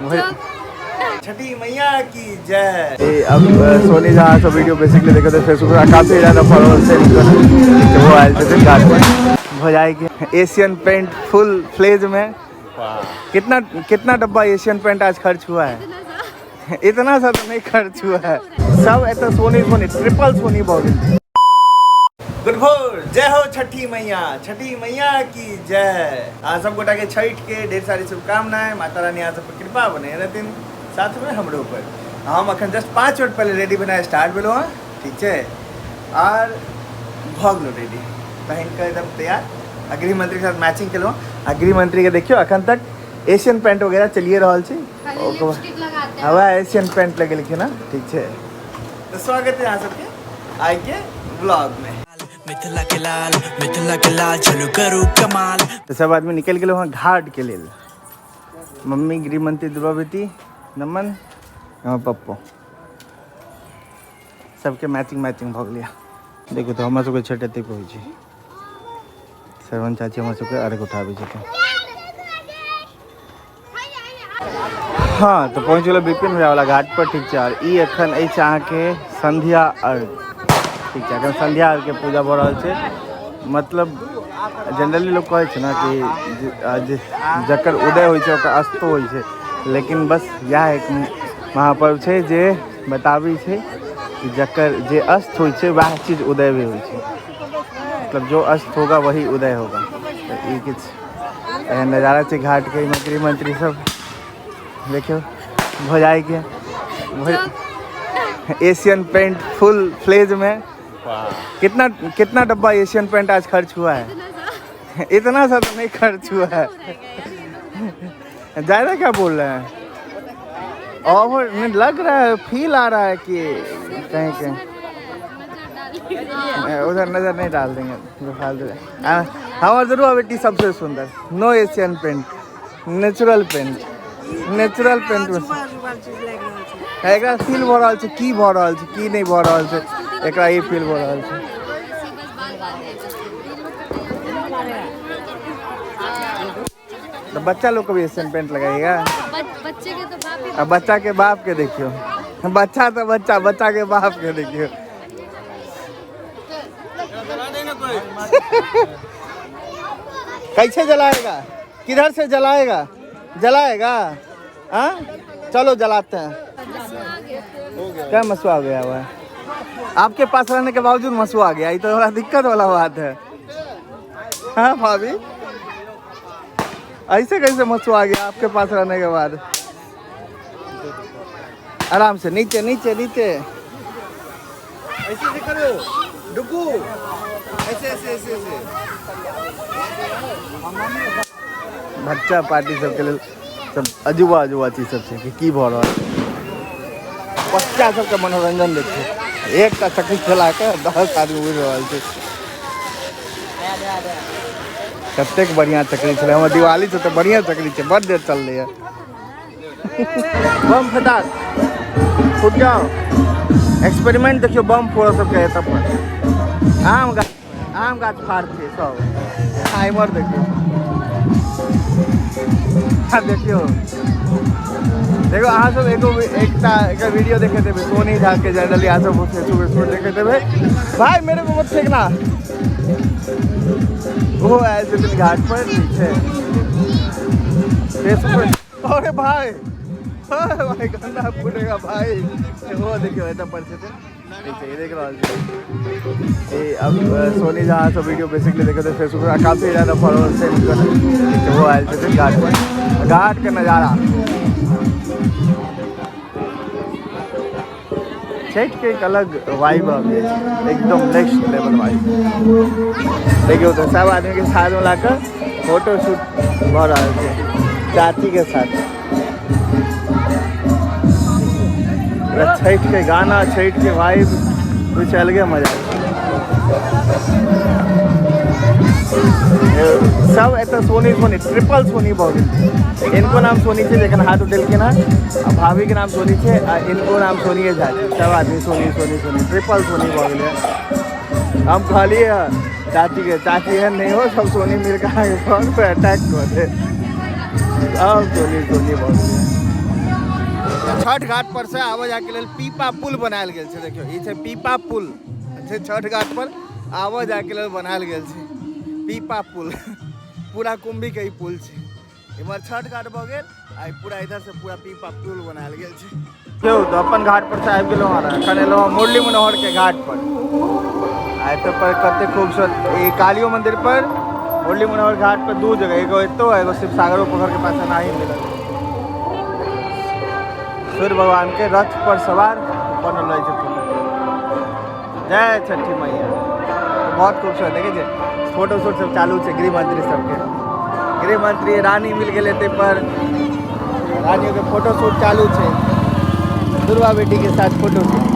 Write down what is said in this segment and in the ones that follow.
छठी मैया की जय। अब सोनी जहाँ सब वीडियो बेसिकली देखे थे फेसबुक पर काफ़ी ज़्यादा फॉलोअर्स है वो आए थे घाट पर भजाई के एशियन पेंट फुल फ्लेज में। कितना डब्बा एशियन पेंट आज खर्च हुआ है? इतना सा तो नहीं खर्च हुआ है, सब ऐसा सोनी ट्रिपल सोनी बहुत। गुड भोर, जय हो छठी मैया की जय। आज सब गोटा के छठ के ढेर सारी शुभकामनाएं। माता रानी आज सब कृपा बने रहती साथ में हमरो ऊपर। हम अखन जस्ट 5 मिनट पहले रेडी बनाए स्टार्ट भेलो हाँ, ठीक है, और भग लो रेडी पहन कर एकदम तैयार। गृह मंत्री के साथ मैचिंग करो। गृह मंत्री के देखियो अखन तक एशियन पेंट वगैरह चलिए रहा छी, हवा एशियन पेंट लगे लिखे ना, ठीक है। तो स्वागत है यहाँ सबके आई के ब्लॉग में। मिथिला के लाल चलो करू कमाल। तो सब आदमी निकल गए वहाँ घाट के लिए। मम्मी गृह मंत्री द्रौपदी नमन पप्पो सबके मैचिंग भग लिया। देखो तो हमारे सबके छठ एते पहुँची सरवन चाची हमारे सबके अर्घ उठाबे छथिन। हाँ तो पहुँच गए विपिन भैया वाला घाट पर, ठीक है। और ई एखन अहाँ के संध्या अर्घ, ठीक है। अखन संध्या अर्घ के पूजा भऽ रहल छै। मतलब जनरली लोग कहै ना कि जकर उदय होइ छै ओकर अस्तो होइ छै, लेकिन बस यह एक महापर्व छै जे बताबै छै कि जकर जे अस्त होइ छै वह चीज उदय भी होइ छै। मतलब जो अस्त होगा वही उदय होगा। तो ये किछ नज़ारा छै घाट के। गृह मंत्री सब देखियो भजाई के एशियन पेंट फुल फ्लेज में। कितना डब्बा एशियन पेंट आज खर्च हुआ है? इतना सा तो नहीं खर्च हुआ है, ज़्यादा क्या बोल रहे हैं? और लग रहा है, फील आ रहा है कि कहीं उधर नज़र नहीं डाल देंगे जो फालतू है। हमारे जरूर बेटी सबसे सुंदर। No Asian paint, natural paint में एकरा फील भऽ रहल छै, की भऽ रहल छै की नहीं भऽ रहल छै, एकरा ई फील भऽ रहल छै। तो बच्चा लोग को भी एशियन पेंट लगाइएगा। बच्चे के तो बाप, अब बच्चा के बाप के देखियो, बच्चा के बाप के देखियो। कैसे जलाएगा? किधर से जलाएगा? हाँ चलो जलाते हैं। क्या मसुआ आ गया हुआ है? आपके पास रहने के बावजूद मसुआ आ गया, ये तो थोड़ा दिक्कत वाला बात है। हाँ भाभी, ऐसे कैसे मसुआ आ गया आपके पास रहने के बाद? आराम से नीचे ऐसे करो, डुकू ऐसे। बच्चा पार्टी सबके लिए सब अजूबा चीज सब छै की भऽ रहल छै। बच्चा सबके मनोरंजन देखिए, एक चक्की चला के 10 आदमी उड़ि रहल छै। कतेक बढ़िया चक्री छलै हमर दिवाली से तो बढ़िया चक्री छै, बड़ देर चललै है। बम फटाक फूट जाओ, एक्सपेरिमेंट देखियो बम फोड़ सबके तब पर। आम गाछ फाड़ छै सब। इमर देखियो, देखियो अहाँ सब एक वीडियो देखे थे सोनी झा के, जनरली अहाँ सब फेसबुक देखे थे। भाई मेरे को मत फेंकना, वो ऐसे दिन घाट पर, ठीक है। फेसबुक अरे भाई गंदा फूटेगा भाई। वो देखियो ऐसा परिचय थे, ठीक है। ये देख रहा है अब सोनी जहाँ सब वीडियो बेसिकली देखे थे फेसबुक पर काफ़ी ज़्यादा फॉलोअर्स है, ठीक है। वो आए थे घाट पर। घाट का नज़ारा छठ के एक अलग वाइब है, एकदम नेक्स्ट लेवल वाइब। देखियो तो सब आदमी के साथ मिलाकर फोटो शूट हो रहा है चाची के साथ। छठ के गाना, छठ के वाइब कुछ अलग मजा है। सब ऐसा सोनी ट्रिपल सोनी बहुत। इनको नाम सोनी थे लेकिन हाथ उठेल के ना, भाभी के नाम सोनी थे, इनको नाम सोनी झा। सब आदमी सोनी ट्रिपल सोनी बहुत गए। हम खाली चाची है नहीं हो, सब सोनी मिल कर अटैक कर दे। सब सोनी बहुत गए। छठ घाट पर से आवा जाके लेल पीपा पुल बनायल गेल छै। देखियो ई छै पीपा पुल छै, छठ घाट पर आवा जाके लेल बनायल गेल छै पीपा पुल। पूरा कुंभी के ही पुल छै, इमहर छठ घाट भऽ गेल आ पूरा इधर से पूरा पीपा पुल बनायल गेल छै। क्यों तो अपन घाट पर से आबि गेलहुँ हँ, एखन एलहुँ मुरली मनोहर के घाट पर। आ एतऽ पर कते खूबसूरत ई कालियो मंदिर पर मुरली मनोहर घाट पर दू जगह, एगो एतो एगो शिव सागरो पोखर के पास नहीं मिलल। सूर्य भगवान के रथ पर सवार बनल रहे छै। जय छठी मैया, बहुत खूबसूरत देखे छै। फोटो शूट सब चालू छै गृह मंत्री सबके, गृह मंत्री रानी मिल गए ते पर रानियों के फोटो शूट चालू छै। दुर्गा बेटी के साथ फोटो शूट,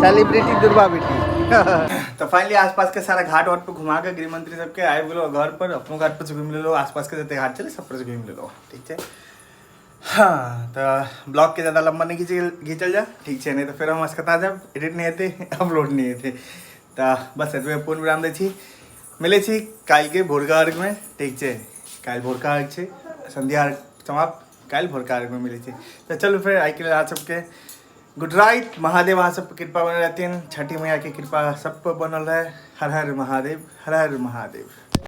सेलिब्रिटी दुर्गा बेटी। तो फाइनली आसपास के सारा घाट वाट पे घुमा के गृह मंत्री सबके आए गेलो घर पर, अपनो घाट पर से घूम लेलो, आसपास के जते घाट चले सब पर से घूम लेलो। ठीक है, हाँ तो ब्लॉग के ज़्यादा लंबा नहीं खींचल जा, ठीक है, नहीं तो फिर हम अस्कता जब एडिट नहीं हेते अपलोड नहीं हेते। तो बस एतबे पूर्ण विराम दै छी, मिले छी काल के भोरका अर्घ में। ठीक है, काल भोरका अर्घ छै, संध्या अर्घ समाप्त, काल भोरका अर्घ में मिले छी। तो चलो फिर आई के लिए आज सबके गुड नाइट। महादेव अहाँ सब कृपा बनल रहती, छठी मैया की कृपा सब पर बनल रहे। हर हर महादेव, हर हर महादेव।